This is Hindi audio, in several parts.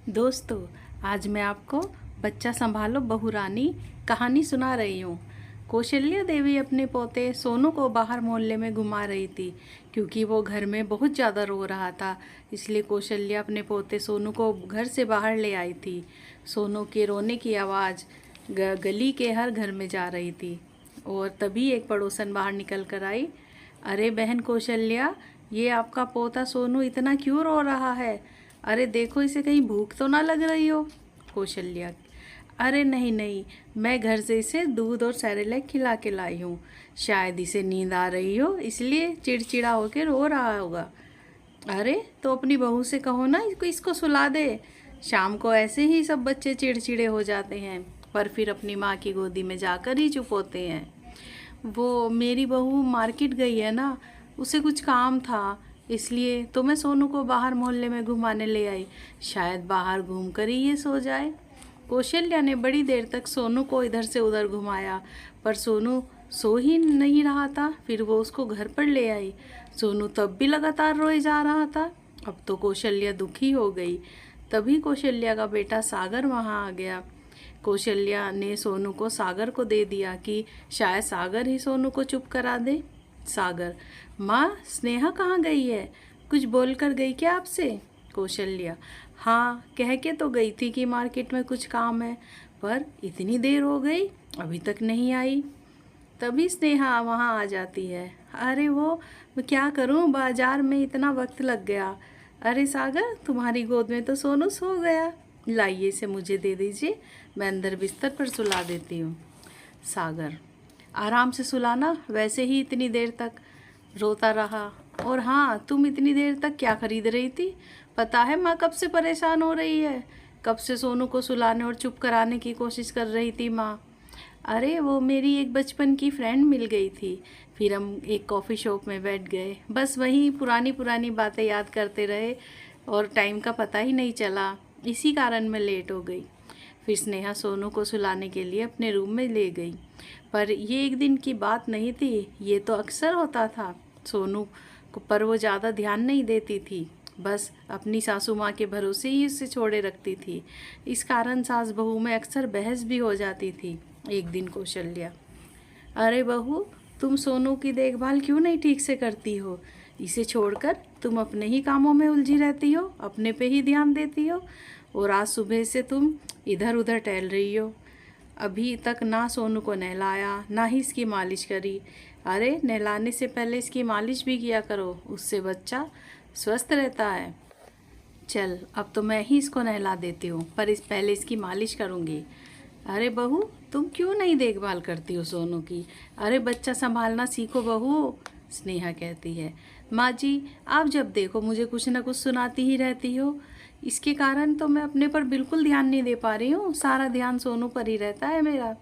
दोस्तों, आज मैं आपको बच्चा संभालो बहू रानी कहानी सुना रही हूँ। कौशल्या देवी अपने पोते सोनू को बाहर मोहल्ले में घुमा रही थी क्योंकि वो घर में बहुत ज़्यादा रो रहा था। इसलिए कौशल्या अपने पोते सोनू को घर से बाहर ले आई थी। सोनू के रोने की आवाज़ गली के हर घर में जा रही थी और तभी एक पड़ोसन बाहर निकल कर आई। अरे बहन कौशल्या, ये आपका पोता सोनू इतना क्यों रो रहा है? अरे देखो, इसे कहीं भूख तो ना लग रही हो? कौशल्या: अरे नहीं नहीं, मैं घर से इसे दूध और सेरेलैक खिला के लाई हूँ। शायद इसे नींद आ रही हो, इसलिए चिड़चिड़ा होकर रो रहा होगा। अरे तो अपनी बहू से कहो ना, इसको सुला दे। शाम को ऐसे ही सब बच्चे चिड़चिड़े हो जाते हैं, पर फिर अपनी माँ की गोदी में जाकर ही चुप होते हैं। वो मेरी बहू मार्केट गई है ना, उसे कुछ काम था, इसलिए तो मैं सोनू को बाहर मोहल्ले में घुमाने ले आई। शायद बाहर घूम कर ही ये सो जाए। कौशल्या ने बड़ी देर तक सोनू को इधर से उधर घुमाया, पर सोनू सो ही नहीं रहा था। फिर वो उसको घर पर ले आई। सोनू तब भी लगातार रोए जा रहा था। अब तो कौशल्या दुखी हो गई। तभी कौशल्या का बेटा सागर वहाँ आ गया। कौशल्या ने सोनू को सागर को दे दिया कि शायद सागर ही सोनू को चुप करा दे। सागर: माँ, स्नेहा कहाँ गई है? कुछ बोल कर गई क्या आपसे? कौशल्या: हाँ, कह के तो गई थी कि मार्केट में कुछ काम है, पर इतनी देर हो गई अभी तक नहीं आई। तभी स्नेहा वहाँ आ जाती है। अरे वो मैं क्या करूँ, बाजार में इतना वक्त लग गया। अरे सागर, तुम्हारी गोद में तो सोनू सो गया। लाइए, इसे मुझे दे दीजिए, मैं अंदर बिस्तर पर सुला देती हूँ। सागर: आराम से सुलाना, वैसे ही इतनी देर तक रोता रहा। और हाँ, तुम इतनी देर तक क्या खरीद रही थी? पता है माँ कब से परेशान हो रही है, कब से सोनू को सुलाने और चुप कराने की कोशिश कर रही थी माँ। अरे वो मेरी एक बचपन की फ्रेंड मिल गई थी, फिर हम एक कॉफ़ी शॉप में बैठ गए, बस वहीं पुरानी पुरानी बातें याद करते रहे और टाइम का पता ही नहीं चला, इसी कारण मैं लेट हो गई। फिर स्नेहा सोनू को सुलाने के लिए अपने रूम में ले गई। पर ये एक दिन की बात नहीं थी, ये तो अक्सर होता था। सोनू को पर वो ज़्यादा ध्यान नहीं देती थी, बस अपनी सासू माँ के भरोसे ही उसे छोड़े रखती थी। इस कारण सास बहू में अक्सर बहस भी हो जाती थी। एक दिन कौशल्या: अरे बहू, तुम सोनू की देखभाल क्यों नहीं ठीक से करती हो? इसे छोड़कर तुम अपने ही कामों में उलझी रहती हो, अपने पे ही ध्यान देती हो, और आज सुबह से तुम इधर उधर टहल रही हो। अभी तक ना सोनू को नहलाया, ना ही इसकी मालिश करी। अरे नहलाने से पहले इसकी मालिश भी किया करो, उससे बच्चा स्वस्थ रहता है। चल, अब तो मैं ही इसको नहला देती हूँ, पर इस पहले इसकी मालिश करूँगी। अरे बहू, तुम क्यों नहीं देखभाल करती हो सोनू की? अरे बच्चा संभालना सीखो बहू, स्नेहा कहती है। माँ जी, आप जब देखो मुझे कुछ ना कुछ सुनाती ही रहती हो, इसके कारण तो मैं अपने पर बिल्कुल ध्यान नहीं दे पा रही हूँ। सारा ध्यान सोनू पर ही रहता है मेरा,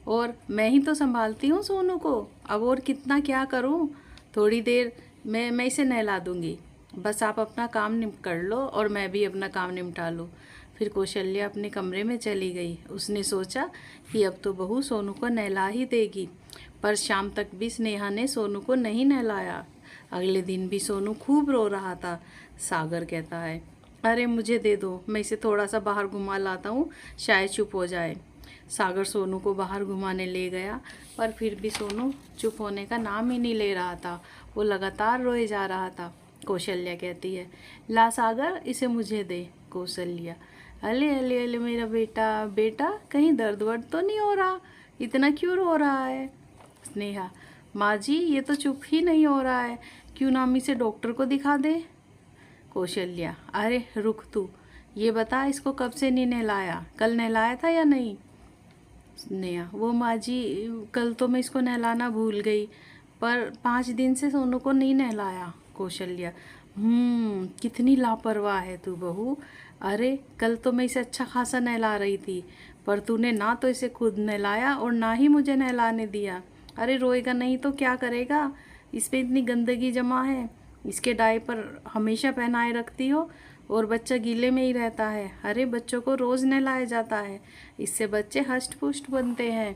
और मैं ही तो संभालती हूँ सोनू को। अब और कितना क्या करूँ? थोड़ी देर में मैं इसे नहला दूँगी, बस आप अपना काम निपट कर लो और मैं भी अपना काम निपटा लूँ। फिर कौशल्या अपने कमरे में चली गई। उसने सोचा कि अब तो बहू सोनू को नहला ही देगी, पर शाम तक भी स्नेहा ने सोनू को नहीं नहलाया। अगले दिन भी सोनू खूब रो रहा था। सागर कहता है, अरे मुझे दे दो, मैं इसे थोड़ा सा बाहर घुमा लाता हूँ, शायद चुप हो जाए। सागर सोनू को बाहर घुमाने ले गया, पर फिर भी सोनू चुप होने का नाम ही नहीं ले रहा था। वो लगातार रोए जा रहा था। कौशल्या कहती है, ला सागर, इसे मुझे दे। कौशल्या: अले अले अले मेरा बेटा, बेटा कहीं दर्द वर्द तो नहीं हो रहा? इतना क्यों रो रहा है? स्नेहा: माँ जी, ये तो चुप ही नहीं हो रहा है, क्यों ना हम इसे डॉक्टर को दिखा दे। कौशल्या: अरे रुक तू, ये बता इसको कब से नहीं नहलाया? कल नहलाया था या नहीं? स्नेहा: वो माँ जी, कल तो मैं इसको नहलाना भूल गई, पर 5 दिन से सोनू को नहीं नहलाया। कौशल्या: कितनी लापरवाह है तू बहू। अरे कल तो मैं इसे अच्छा खासा नहला रही थी, पर तूने ना तो इसे खुद नहलाया और ना ही मुझे नहलाने दिया। अरे रोएगा नहीं तो क्या करेगा? इस पे इतनी गंदगी जमा है, इसके डायपर हमेशा पहनाए रखती हो और बच्चा गीले में ही रहता है। अरे बच्चों को रोज़ नहलाया जाता है, इससे बच्चे हष्ट पुष्ट बनते हैं।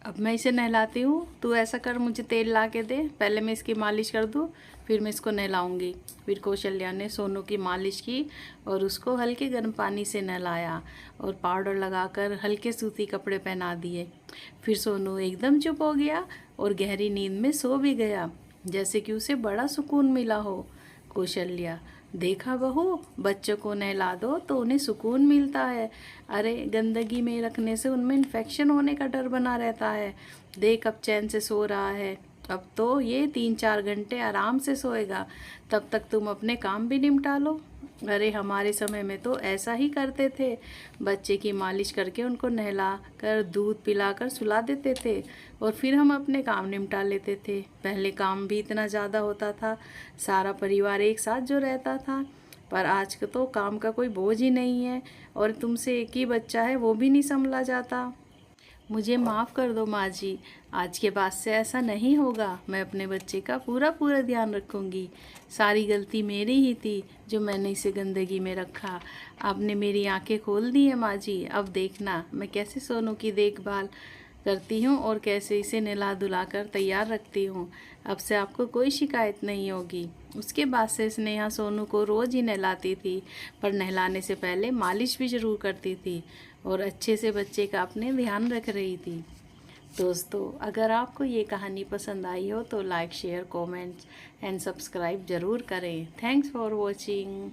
अब मैं इसे नहलाती हूँ, तू ऐसा कर, मुझे तेल ला के दे, पहले मैं इसकी मालिश कर दूँ, फिर मैं इसको नहलाऊंगी। फिर कौशल्या ने सोनू की मालिश की और उसको हल्के गर्म पानी से नहलाया और पाउडर लगाकर हल्के सूती कपड़े पहना दिए। फिर सोनू एकदम चुप हो गया और गहरी नींद में सो भी गया, जैसे कि उसे बड़ा सुकून मिला हो। कौशल्या, देखा बहू, बच्चों को नहला दो तो उन्हें सुकून मिलता है। अरे गंदगी में रखने से उनमें इन्फेक्शन होने का डर बना रहता है। देख अब चैन से सो रहा है। अब तो ये 3-4 घंटे आराम से सोएगा, तब तक तुम अपने काम भी निपटा लो। अरे हमारे समय में तो ऐसा ही करते थे, बच्चे की मालिश करके उनको नहला कर दूध पिलाकर सुला देते थे और फिर हम अपने काम निपटा लेते थे। पहले काम भी इतना ज़्यादा होता था, सारा परिवार एक साथ जो रहता था। पर आज का तो काम का कोई बोझ ही नहीं है और तुमसे एक ही बच्चा है, वो भी नहीं संभला जाता। मुझे माफ़ कर दो माँ जी, आज के बाद से ऐसा नहीं होगा। मैं अपने बच्चे का पूरा पूरा ध्यान रखूँगी। सारी गलती मेरी ही थी जो मैंने इसे गंदगी में रखा। आपने मेरी आंखें खोल दी है माँ जी। अब देखना मैं कैसे सोनू की देखभाल करती हूँ और कैसे इसे नहला धुला कर तैयार रखती हूँ। अब से आपको कोई शिकायत नहीं होगी। उसके बाद से स्नेहा सोनू को रोज़ ही नहलाती थी, पर नहलाने से पहले मालिश भी ज़रूर करती थी और अच्छे से बच्चे का अपने ध्यान रख रही थी। दोस्तों, अगर आपको ये कहानी पसंद आई हो तो like, share, comments and subscribe ज़रूर करें। Thanks for watching.